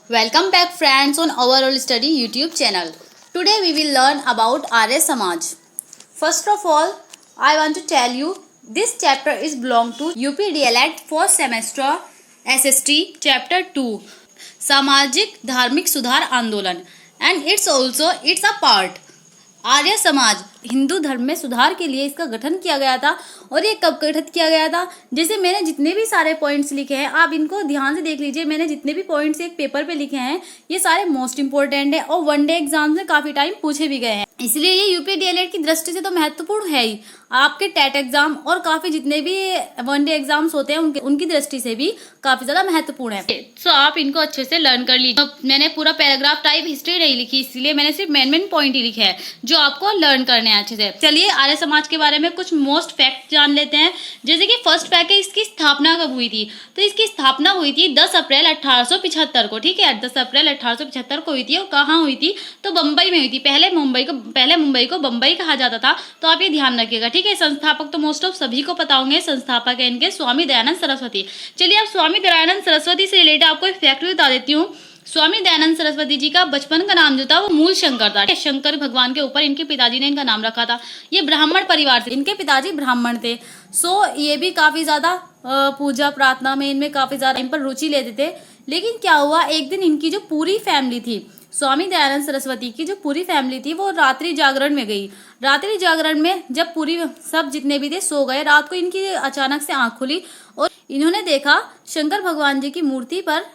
Welcome back friends on our All Study YouTube channel. Today we will learn about Arya Samaj. First of all, I want to tell you this chapter is belong to UP DLED first semester SST chapter 2 सामाजिक धार्मिक सुधार आंदोलन and it's a part. Arya Samaj Hindu धर्म में सुधार के लिए इसका गठन किया गया था। और ये कब गठित किया गया था? जैसे मैंने जितने भी सारे पॉइंट्स लिखे हैं आप इनको ध्यान से देख लीजिए। मैंने जितने भी पॉइंट्स एक पेपर पे लिखे हैं ये सारे मोस्ट इंपोर्टेंट है और वन डे एग्जाम में काफी टाइम पूछे भी गए हैं, इसलिए ये यूपी डीएलएड की दृष्टि से तो महत्वपूर्ण है ही। आपके टेट एग्जाम और काफी जितने भी वन डे एग्जाम्स होते हैं उनकी दृष्टि से भी काफी ज्यादा महत्वपूर्ण है। सो आप इनको अच्छे से लर्न कर लीजिए। मैंने पूरा पैराग्राफ टाइप हिस्ट्री नहीं लिखी, इसलिए मैंने सिर्फ मेन पॉइंट ही लिखे हैं जो आपको लर्न करने हैं अच्छे से। चलिए आर्य समाज के बारे में कुछ मोस्ट फैक्ट जान लेते हैं। जैसे कि फर्स्ट फैक्ट है इसकी स्थापना कब हुई थी, तो इसकी स्थापना हुई थी 10 अप्रैल 1875 को। ठीक है, 10 अप्रैल 1875 को हुई थी। और कहाँ हुई थी? तो बम्बई में हुई थी। पहले मुंबई को बम्बई कहा जाता था, तो आप ये ध्यान रखिएगा। ठीक है, संस्थापक तो मोस्ट ऑफ सभी को पता होंगे, संस्थापक है इनके स्वामी दयानंद सरस्वती। चलिए अब स्वामी दयानंद सरस्वती से रिलेटेड आपको एक फैक्ट बता देती हूँ। स्वामी दयानंद सरस्वती जी का बचपन का नाम जो था वो मूल शंकर था। शंकर भगवान के ऊपर इनके पिताजी ने इनका नाम रखा था। ये ब्राह्मण परिवार थे, इनके पिताजी ब्राह्मण थे। सो ये भी काफी ज्यादा पूजा प्रार्थना में इनमें काफी ज्यादा इन पर रुचि लेते थे। लेकिन क्या हुआ, एक दिन इनकी जो पूरी फैमिली थी, स्वामी दयानंद सरस्वती की जो पूरी फैमिली थी वो रात्रि जागरण में गई। रात्रि जागरण में जब पूरी सब जितने भी थे सो गए, रात को इनकी अचानक से आंख खुली और इन्होंने देखा शंकर भगवान जी की मूर्ति पर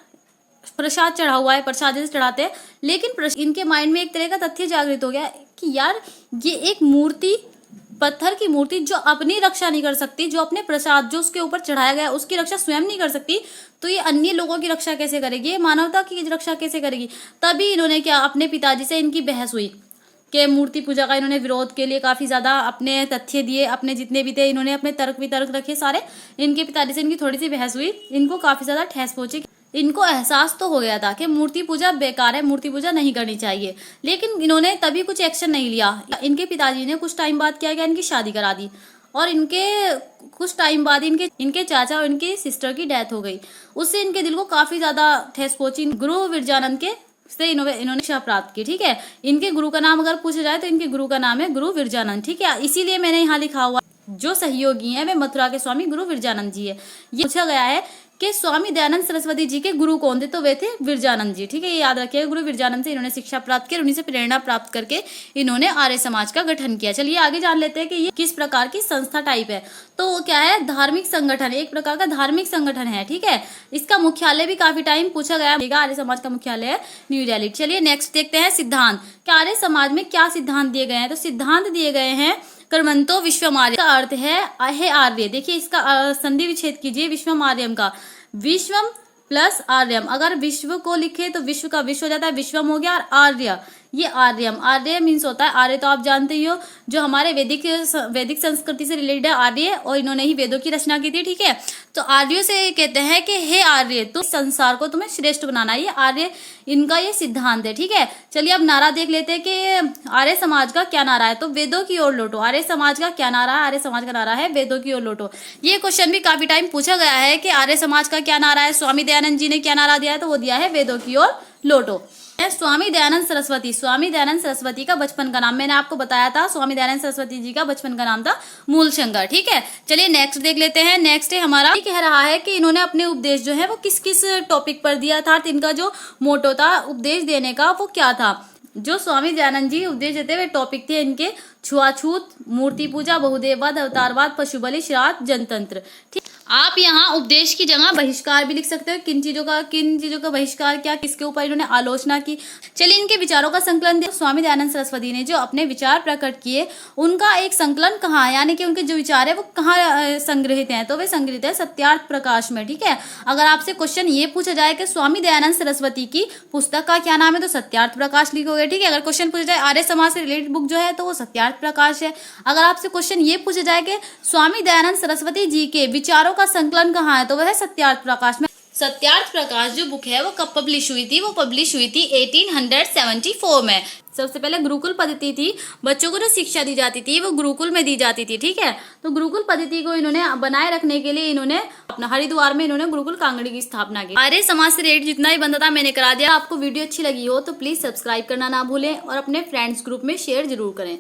प्रसाद चढ़ा हुआ है, प्रसाद जैसे चढ़ाते हैं। लेकिन इनके माइंड में एक तरह का तथ्य जागृत हो गया कि यार ये एक मूर्ति, पत्थर की मूर्ति जो अपनी रक्षा नहीं कर सकती, जो अपने प्रसाद जो उसके ऊपर चढ़ाया गया उसकी रक्षा स्वयं नहीं कर सकती, तो ये अन्य लोगों की रक्षा कैसे करेगी, ये मानवता की रक्षा कैसे करेगी। तभी इन्होंने क्या, अपने पिताजी से इनकी बहस हुई कि मूर्ति पूजा का इन्होंने विरोध के लिए काफी ज्यादा अपने तथ्य दिए, अपने जितने भी थे इन्होंने अपने तर्क वितर्क रखे सारे। इनके पिताजी से इनकी थोड़ी सी बहस हुई, इनको काफी ज्यादा ठेस पहुंची। इनको एहसास तो हो गया था कि मूर्ति पूजा बेकार है, मूर्ति पूजा नहीं करनी चाहिए, लेकिन इन्होंने तभी कुछ एक्शन नहीं लिया। इनके पिताजी ने कुछ टाइम बाद क्या किया, इनकी शादी करा दी और इनके कुछ टाइम बाद इनके चाचा और इनके सिस्टर की डेथ हो गई। उससे इनके दिल को काफी ज्यादा ठेस पहुंची। गुरु विरजानंद के से इन्होंने शिक्षा प्राप्त की। ठीक है, इनके गुरु का नाम अगर पूछा जाए तो इनके गुरु का नाम है गुरु विरजानंद। ठीक है, इसीलिए मैंने यहाँ लिखा हुआ जो सहयोगी हैं वे मथुरा के स्वामी गुरु विरजानंद जी है। ये पूछा गया है कि स्वामी दयानंद सरस्वती जी के गुरु कौन थे, तो वे थे विरजानंद जी। ठीक है, ये याद रखिएगा। गुरु विरजानंद से इन्होंने शिक्षा प्राप्त की और उन्हीं से प्रेरणा प्राप्त करके इन्होंने आर्य समाज का गठन किया। चलिए आगे जान लेते हैं कि ये किस प्रकार की संस्था टाइप है। तो वो क्या है, धार्मिक संगठन, एक प्रकार का धार्मिक संगठन है। ठीक है, इसका मुख्यालय भी काफी टाइम पूछा गया। आर्य समाज का मुख्यालय है न्यू दिल्ली। चलिए नेक्स्ट देखते हैं सिद्धांत। क्या आर्य समाज में क्या सिद्धांत दिए गए हैं, तो सिद्धांत दिए गए हैं कर्मंतो विश्वमार्य का अर्थ है आर्य। देखिए इसका संधि विच्छेद कीजिए विश्वमार्यम का। विश्वम प्लस आर्यम, अगर विश्व को लिखे तो विश्व का विश्व हो जाता है, विश्वम हो गया। और आर्य, ये आर्यम, आर्य मीन्स होता है, आर्य तो आप जानते ही हो जो हमारे वैदिक संस्कृति से रिलेटेड है आर्य, और इन्होंने ही वेदों की रचना की थी। ठीक है, तो आर्यों से कहते हैं कि हे आर्य, तो संसार को तुम्हें श्रेष्ठ बनाना, ये आर्य इनका ये सिद्धांत है। ठीक है, चलिए अब नारा देख लेते हैं कि आर्य समाज का क्या नारा है। तो वेदों की ओर लौटो। आर्य समाज का क्या नारा है? आर्य समाज का नारा है वेदों की ओर लौटो। ये क्वेश्चन भी काफी टाइम पूछा गया है कि आर्य समाज का क्या नारा है, स्वामी दयानंद जी ने क्या नारा दिया है, तो वो दिया है वेदों की ओर लौटो। स्वामी दयानंद सरस्वती का बचपन का नाम मैंने आपको बताया था, स्वामी दयानंद सरस्वती जी का बचपन का नाम था मूल शंकर। ठीक है, चलिए नेक्स्ट देख लेते हैं। नेक्स्ट है हमारा, कह रहा है कि इन्होंने अपने उपदेश जो है वो किस किस टॉपिक पर दिया था, इनका जो मोटो था उपदेश देने का वो क्या था। जो स्वामी दयानंद जी उपदेश देते हुए टॉपिक थे इनके छुआछूत, मूर्ति पूजा, बहुदेववाद, अवतारवाद, पशु बलि, श्राद्ध, जनतंत्र। ठीक, आप यहाँ उपदेश की जगह बहिष्कार भी लिख सकते हो। किन चीजों का बहिष्कार किया, किसके ऊपर इन्होंने आलोचना की। चलिए इनके विचारों का संकलन दिया। स्वामी दयानंद सरस्वती ने जो अपने विचार प्रकट किए उनका एक संकलन कहाँ है, यानी कि उनके जो विचार है वो कहाँ संग्रहित हैं, तो वे संग्रहित है सत्यार्थ प्रकाश में। ठीक है, अगर आपसे क्वेश्चन ये पूछा जाए कि स्वामी दयानंद सरस्वती की पुस्तक का क्या नाम है, तो सत्यार्थ प्रकाश लिखोगे। ठीक है, अगर क्वेश्चन पूछा जाए आर्य समाज से रिलेटेड बुक जो है तो वो सत्यार्थ प्रकाश है। अगर आपसे क्वेश्चन ये पूछा जाए कि स्वामी दयानंद सरस्वती जी के विचारों का संकलन कहाँ है, तो वह है सत्यार्थ प्रकाश में। सत्यार्थ प्रकाश जो बुक है वो कब पब्लिश हुई थी, वो पब्लिश हुई थी 1874 में। सबसे पहले गुरुकुल पद्धति थी, बच्चों को जो शिक्षा दी जाती थी वो गुरुकुल में दी जाती थी, ठीक है। तो गुरुकुल पद्धति को इन्होंने बनाए रखने के लिए इन्होंने अपना हरिद्वार में इन्होंने गुरुकुल कांगड़ी की स्थापना की। आर्य समाज से रिलेटेड जितना भी बनता था मैंने करा दिया। आपको वीडियो अच्छी लगी हो तो प्लीज सब्सक्राइब करना ना भूलें और अपने फ्रेंड्स ग्रुप में शेयर जरूर करें।